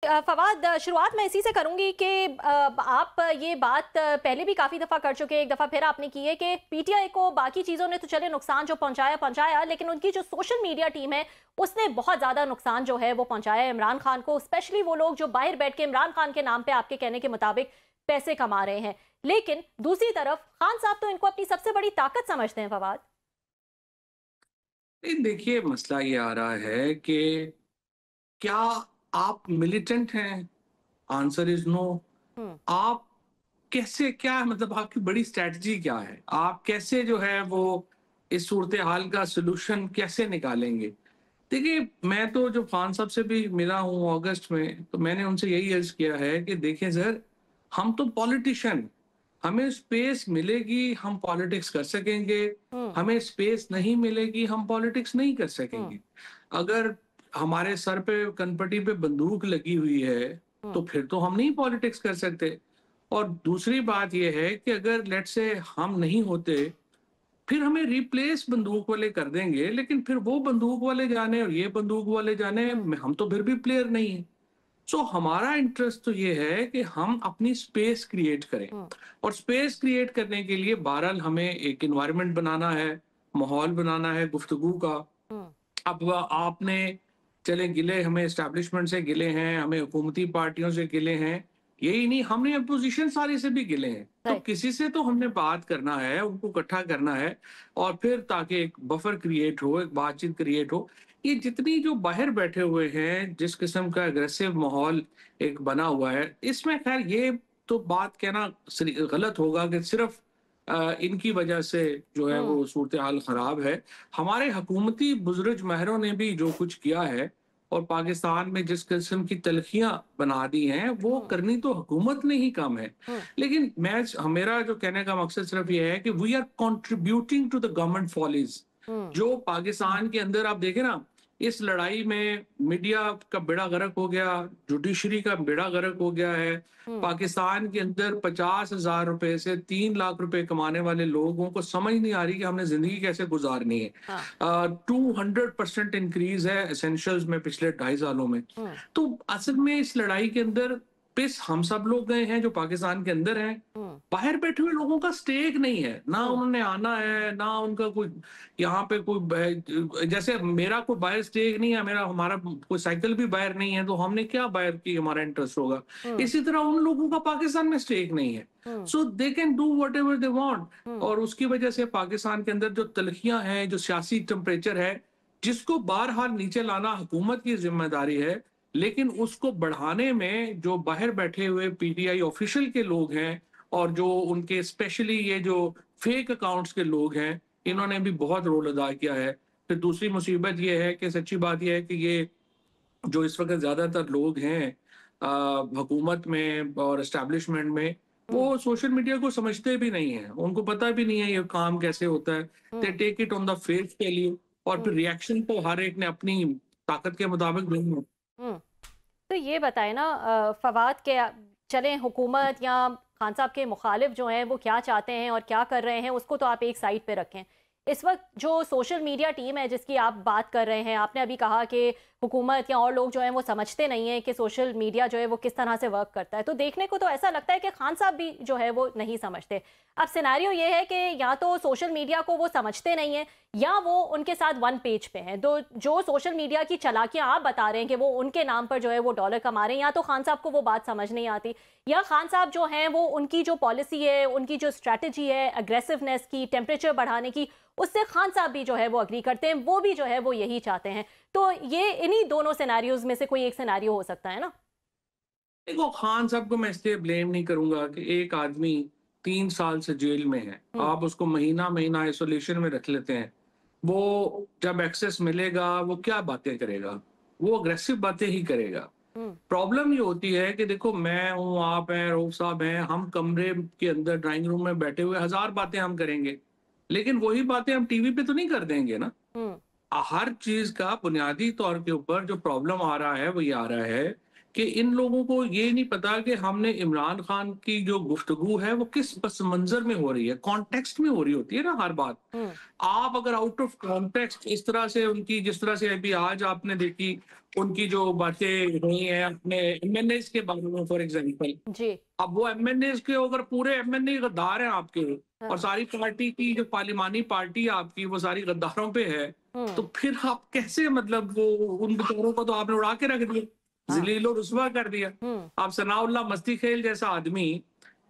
फवाद, शुरुआत मैं इसी से करूंगी कि आप ये बात पहले भी काफी दफा कर चुके हैं, एक दफा फिर आपने की है कि पीटीआई को बाकी चीजों ने तो चले नुकसान जो पहुंचाया पहुंचाया, लेकिन उनकी जो सोशल मीडिया टीम है उसने बहुत ज्यादा नुकसान जो है वो पहुंचाया है इमरान खान को। स्पेशली वो लोग जो बाहर बैठ के इमरान खान के नाम पे आपके कहने के मुताबिक पैसे कमा रहे हैं, लेकिन दूसरी तरफ खान साहब तो इनको अपनी सबसे बड़ी ताकत समझते हैं। फवाद, नहीं, देखिए मसला ये आ रहा है कि क्या आप मिलिटेंट हैं? Answer is no. हम्म आप कैसे, क्या मतलब आपकी बड़ी स्ट्रेटजी क्या है? आप कैसे जो है वो इस सूरत हाल का सोल्यूशन कैसे निकालेंगे? देखिए, मैं तो जो खान साहब से भी मिला हूँ अगस्त में, तो मैंने उनसे यही अर्ज किया है कि देखें सर, हम तो पॉलिटिशियन, हमें स्पेस मिलेगी हम पॉलिटिक्स कर सकेंगे, हम्म हमें स्पेस नहीं मिलेगी हम पॉलिटिक्स नहीं कर हम्म सकेंगे। अगर हमारे सर पे कनपटी पे बंदूक लगी हुई है तो हम्म फिर तो हम नहीं पॉलिटिक्स कर सकते। और दूसरी बात यह है कि अगर लेट से हम नहीं होते, फिर हमें रिप्लेस बंदूक वाले कर देंगे, लेकिन फिर वो बंदूक वाले जाने और ये बंदूक वाले जाने, हम्म हम तो फिर भी प्लेयर नहीं है। सो हमारा इंटरेस्ट तो ये है कि हम अपनी स्पेस क्रिएट करें, हम्म और स्पेस क्रिएट करने के लिए बहरहाल हमें एक इन्वायरमेंट बनाना है, माहौल बनाना है गुफ्तगू का। हम्म अब आपने, चले गिले हमें एस्टेब्लिशमेंट से गिले हैं, हमें हुकूमती पार्टियों से गिले हैं, यही नहीं हमने अपोजिशन सारी से भी गिले हैं, तो राइट। किसी से तो हमने बात करना है, उनको इकट्ठा करना है, और फिर ताकि एक बफर क्रिएट हो, एक बातचीत क्रिएट हो। ये जितनी जो बाहर बैठे हुए हैं, जिस किस्म का अग्रेसिव माहौल एक बना हुआ है, इसमें खैर ये तो बात कहना गलत होगा कि सिर्फ इनकी वजह से जो है हम्म वो सूरत हाल खराब है। हमारे हकूमती बुजुर्ग महरों ने भी जो कुछ किया है और पाकिस्तान में जिस किस्म की तलखियां बना दी हैं, वो हम्म करनी तो हुकूमत ने ही कम है। हम्म लेकिन मेरा जो कहने का मकसद सिर्फ ये है कि we are contributing to the government follies. Hmm जो पाकिस्तान के अंदर आप देखें ना, इस लड़ाई में मीडिया का बेड़ा गर्क हो गया, जुडिशरी का बेड़ा गर्क हो गया है। हम्म पाकिस्तान के अंदर 50,000 रुपए से 3 लाख रुपए कमाने वाले लोगों को समझ नहीं आ रही कि हमने जिंदगी कैसे गुजारनी है। हाँ। 200% इंक्रीज है एसेंशियल्स में पिछले 2.5 सालों में। हम्म तो असल में इस लड़ाई के अंदर पिस हम सब लोग गए हैं जो पाकिस्तान के अंदर हैं। हम्म बाहर बैठे हुए लोगों का स्टेक नहीं है, ना हम्म उन्होंने आना है, ना उनका कोई यहाँ पे कोई जैसे मेरा कोई बाहर स्टेक नहीं है, मेरा हमारा कोई साइकिल भी बाहर नहीं है, तो हमने क्या बाहर की हमारा इंटरेस्ट होगा। हम्म इसी तरह उन लोगों का पाकिस्तान में स्टेक नहीं है। Hmm so they can do whatever they want. Hmm और उसकी वजह से पाकिस्तान के अंदर जो तलखियां हैं, जो सियासी टेम्परेचर है, जिसको बहरहाल नीचे लाना हुकूमत की जिम्मेदारी है, लेकिन उसको बढ़ाने में जो बाहर बैठे हुए पीटीआई ऑफिशियल के लोग हैं और जो उनके स्पेशली ये जो फेक अकाउंट्स के लोग हैं, हम्म इन्होंने भी बहुत रोल अदा किया है। फिर दूसरी मुसीबत ये है कि सच्ची बात ये है कि ये जो इस वक्त ज्यादातर लोग हैं हुकूमत में और एस्टेब्लिशमेंट में, हम्म वो सोशल मीडिया को समझते भी नहीं है, उनको पता भी नहीं है ये काम कैसे होता है। They hmm take it on the face value, और फिर हम्म रिएक्शन तो हर एक ने अपनी ताकत के मुताबिक देनी है। हम्म। तो ये बताएं ना, फवाद के चलें, हुकूमत या खान साहब के मुखालिफ जो हैं वो क्या चाहते हैं और क्या कर रहे हैं उसको तो आप एक साइड पे रखें। इस वक्त जो सोशल मीडिया टीम है जिसकी आप बात कर रहे हैं, आपने अभी कहा कि हुकूमत या और लोग जो हैं वो समझते नहीं है कि सोशल मीडिया जो है वो किस तरह से वर्क करता है, तो देखने को तो ऐसा लगता है कि खान साहब भी जो है वो नहीं समझते। अब सिनेरियो ये है कि या तो सोशल मीडिया को वो समझते नहीं है या वो उनके साथ वन पेज पे हैं। तो जो सोशल मीडिया की चालाकियां आप बता रहे हैं कि वो उनके नाम पर जो है वो डॉलर कमा रहे हैं, या तो खान साहब को वो बात समझ नहीं आती, या खान साहब जो हैं वो उनकी जो पॉलिसी है, उनकी जो स्ट्रैटेजी है अग्रेसिवनेस की, टेम्परेचर बढ़ाने की, उससे खान साहब भी जो है वो अग्री करते हैं, वो भी जो है वो यही चाहते हैं। तो ये इन्हीं दोनों सिनेरियोज में से कोई एक सिनेरियो हो सकता है ना। देखो, खान साहब को मैं इसलिए ब्लेम नहीं करूंगा कि एक आदमी 3 साल से जेल में है, हम्म आप उसको महीना महीना आइसोलेशन में रख लेते हैं। वो जब एक्सेस मिलेगा वो क्या बातें करेगा? वो अग्रेसिव बातें ही करेगा। हम्म प्रॉब्लम ये होती है कि देखो, मैं हूँ, आप हैं, रऊफ साहब हैं, हम कमरे के अंदर ड्राइंग रूम में बैठे हुए हजार बातें हम करेंगे, लेकिन वही बातें हम टीवी पे तो नहीं कर देंगे ना। हम्म हर चीज का बुनियादी तौर के ऊपर जो प्रॉब्लम आ रहा है वो ये आ रहा है कि इन लोगों को ये नहीं पता कि हमने इमरान खान की जो गुफ्तगू है वो किस पस मंजर में हो रही है, कॉन्टेक्स्ट में हो रही होती है ना हर बात। हम्म। आप अगर आउट ऑफ कॉन्टेक्स्ट इस तरह से उनकी, जिस तरह से अभी आज आपने देखी उनकी जो बातें हुई हैं अपने एमएनएस के बारे में फॉर एग्जांपल, जी। अब वो एमएनएस के अगर पूरे एमएनए गद्दार हैं आपके, और हाँ। सारी पार्टी की जो पार्लिमानी पार्टी है आपकी वो सारी गद्दारों पे है, हम्म। तो फिर आप कैसे, मतलब वो उन बेचारों को तो आपने उड़ा के रख दिया, हाँ। जलील और रुस्वा कर दिया। हम्म। आप सनाउल्लाह मस्ती खेल जैसा आदमी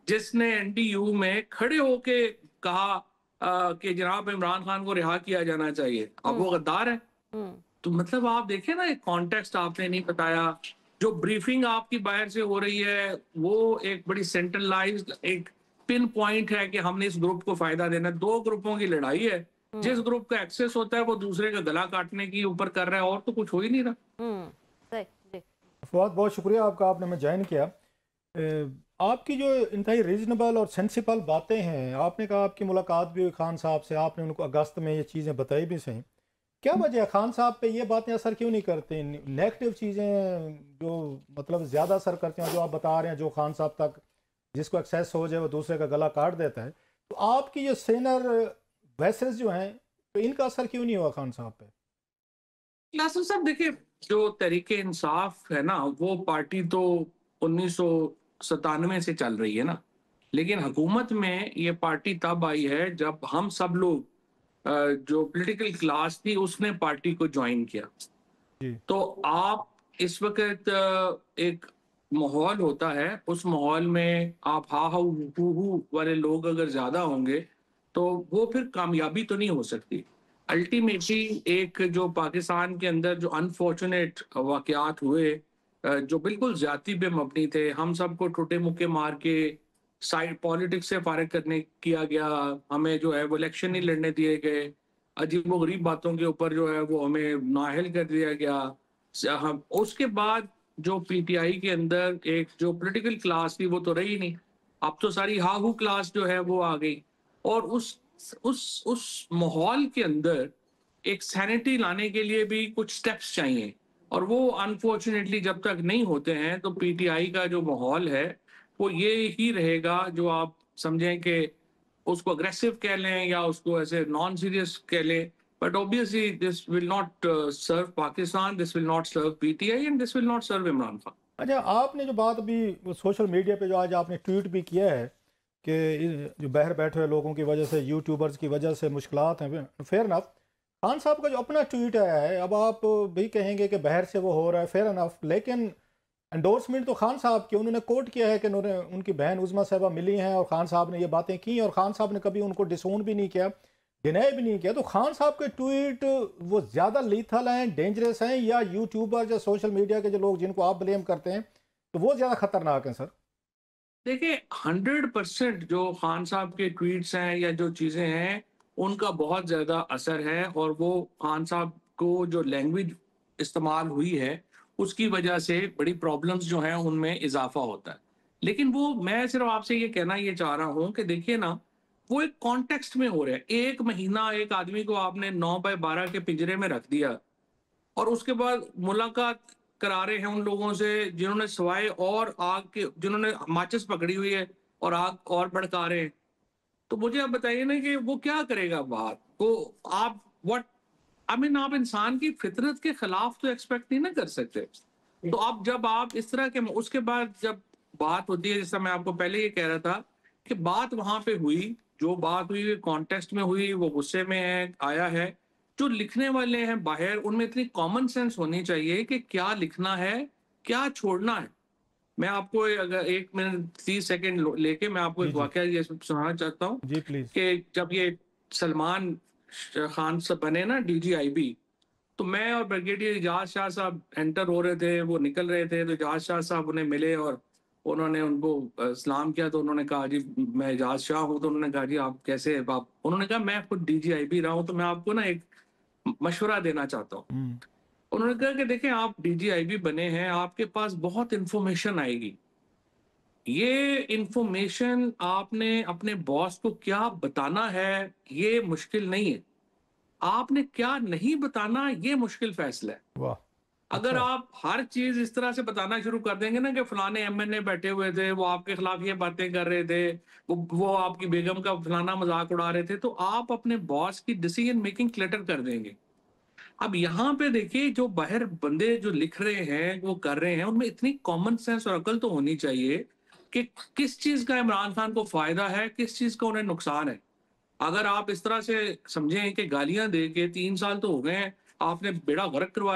जिसने एनडीयू में खड़े होके कहा कि जनाब इमरान खान को रिहा किया जाना चाहिए, अब वो हम्म। गद्दार है। हम्म। तो मतलब आप देखें ना, एक कॉन्टेक्स्ट आपने नहीं बताया। जो ब्रीफिंग आपकी बाहर से हो रही है वो एक बड़ी सेंट्रलाइज्ड एक पिन पॉइंट है कि हमने इस ग्रुप को फायदा देना है। दो ग्रुपों की लड़ाई है, जिस हम्म। ग्रुप का एक्सेस होता है वो दूसरे का गला काटने की ऊपर कर रहा है, और तो कुछ हो ही नहीं रहा। हम्म। सही। जी। फवाद, बहुत शुक्रिया आपका, आपने हमें ज्वाइन किया। आपकी जो इंतहाई रीजनेबल और सेंसिबल बातें हैं, आपने कहा आपकी मुलाकात भी हुई खान साहब से, आपने उनको अगस्त में ये चीज़ें बताई भी सही। क्या वजह है खान साहब पे ये बातें असर क्यों नहीं करती? नेगेटिव चीज़ें जो मतलब ज़्यादा असर करती हैं, जो आप बता रहे हैं, जो खान साहब तक जिसको एक्सेस हो जाए वो दूसरे का गला काट देता है, तो आपकी जो सीनियर वैसेस जो हैं, तो इनका असर क्यों नहीं हुआ खान साहब पे? नासिर साहब देखिए, जो तरीके इंसाफ है ना, वो पार्टी तो 1997 से चल रही है ना, लेकिन हुकूमत में ये पार्टी तब आई है जब हम सब लोग जो पॉलिटिकल क्लास थी उसने पार्टी को ज्वाइन किया। जी। तो आप इस वक्त एक माहौल होता है, उस माहौल में आप हा हा हू वाले लोग अगर ज्यादा होंगे तो वो फिर कामयाबी तो नहीं हो सकती। अल्टीमेटली एक जो पाकिस्तान के अंदर जो अनफॉर्चुनेट वाकयात हुए, जो बिल्कुल ज्यादती पे मबनी थे, हम सबको टूटे मुक्के मार के साइड पॉलिटिक्स से फारिग करने किया गया, हमें जो है वो इलेक्शन नहीं लड़ने दिए गए, अजीबो गरीब बातों के ऊपर जो है वो हमें नाअहल कर दिया गया। हम उसके बाद जो पीटीआई के अंदर एक जो पॉलिटिकल क्लास थी वो तो रही नहीं, अब तो सारी हाहू क्लास जो है वो आ गई। और उस माहौल के अंदर एक सैनिटी लाने के लिए भी कुछ स्टेप्स चाहिए, और वो अनफॉर्चुनेटली जब तक नहीं होते हैं तो पीटीआई का जो माहौल है वो ये ही रहेगा, जो आप समझें कि उसको अग्रेसिव कह लें या उसको ऐसे नॉन सीरियस कह लें, but obviously this will not serve Pakistan, this will not serve PTI and this will not serve Imran Khan. अच्छा, आपने जो बात अभी सोशल मीडिया पे जो आज आपने ट्वीट भी किया है कि जो बाहर बैठे हुए लोगों की वजह से, यूट्यूबर्स की वजह से मुश्किलात हैं, फेयर इनफ। खान साहब का जो अपना ट्वीट आया है, अब आप भी कहेंगे कि बाहर से वो हो रहा है, फेयर इनफ, लेकिन एंडोर्समेंट तो खान साहब की, उन्होंने कोट किया है कि उन्होंने उनकी बहन उज़मा साहबा मिली हैं और खान साहब ने ये बातें की, और खान साहब ने कभी उनको डिसोन भी नहीं किया, डिनाई भी नहीं किया। तो खान साहब के ट्वीट वो ज़्यादा लीथल हैं, डेंजरस हैं, या यूट्यूबर या सोशल मीडिया के जो लोग जिनको आप ब्लेम करते हैं तो वो ज़्यादा खतरनाक हैं सर? देखिए 100% जो खान साहब के ट्वीट्स हैं या जो चीजें हैं उनका बहुत ज्यादा असर है, और वो खान साहब को जो लैंग्वेज इस्तेमाल हुई है उसकी वजह से बड़ी प्रॉब्लम्स जो हैं उनमें इजाफा होता है। लेकिन वो, मैं सिर्फ आपसे ये कहना ये चाह रहा हूँ कि देखिए ना, वो एक कॉन्टेक्स्ट में हो रहा है। एक महीना एक आदमी को आपने 9x12 के पिंजरे में रख दिया, और उसके बाद मुलाकात करा रहे हैं उन लोगों से जिन्होंने सवाए और आग के, जिन्होंने माचिस पकड़ी हुई है और आग और भड़का रहे हैं। तो मुझे आप बताइए ना कि वो क्या करेगा बात को। आप व्हाट, आई मीन, आप इंसान की फितरत के खिलाफ तो एक्सपेक्ट नहीं ना कर सकते। तो आप जब आप इस तरह के, उसके बाद जब बात होती है, जैसा मैं आपको पहले ये कह रहा था कि बात वहां पे हुई, जो बात हुई कॉन्टेक्स्ट में हुई, वो गुस्से में है आया है। जो लिखने वाले हैं बाहर, उनमें इतनी कॉमन सेंस होनी चाहिए कि क्या लिखना है क्या छोड़ना है। मैं आपको अगर 1 मिनट 30 सेकंड लेके मैं आपको जी एक जी। वाकया ये सुनाना चाहता हूँ जी प्लीज़। कि जब ये सलमान खान से बने ना डीजीआईबी, तो मैं और ब्रिगेडियर एजाज शाह साहब एंटर हो रहे थे, वो निकल रहे थे, तो एजाज शाह साहब उन्हें मिले और उन्होंने उनको सलाम किया। तो उन्होंने कहा जी मैं एजाज शाह हूँ। तो उन्होंने कहा जी आप कैसे आप, उन्होंने कहा मैं खुद डीजीआईबी रहा हूँ, तो मैं आपको ना एक मशवरा देना चाहता हूँ। हम्म। उन्होंने कहा कि देखें आप डीजीआईबी बने हैं, आपके पास बहुत इंफॉर्मेशन आएगी, ये इंफॉर्मेशन आपने अपने बॉस को क्या बताना है ये मुश्किल नहीं है, आपने क्या नहीं बताना ये मुश्किल फैसला है। वाह। अगर अच्छा। आप हर चीज इस तरह से बताना शुरू कर देंगे ना कि फलाने एमएनए बैठे हुए थे, वो आपके खिलाफ ये बातें कर रहे थे, वो आपकी बेगम का फलाना मजाक उड़ा रहे थे, तो आप अपने बॉस की डिसीजन मेकिंग क्लटर कर देंगे। अब यहाँ पे देखिए, जो बाहर बंदे जो लिख रहे हैं, वो कर रहे हैं, उनमें इतनी कॉमन सेंस और अकल तो होनी चाहिए कि किस चीज का इमरान खान को फायदा है, किस चीज का उन्हें नुकसान है। अगर आप इस तरह से समझें कि गालियां दे के 3 साल तो हो गए हैं, आपने बेड़ा गर्क करवा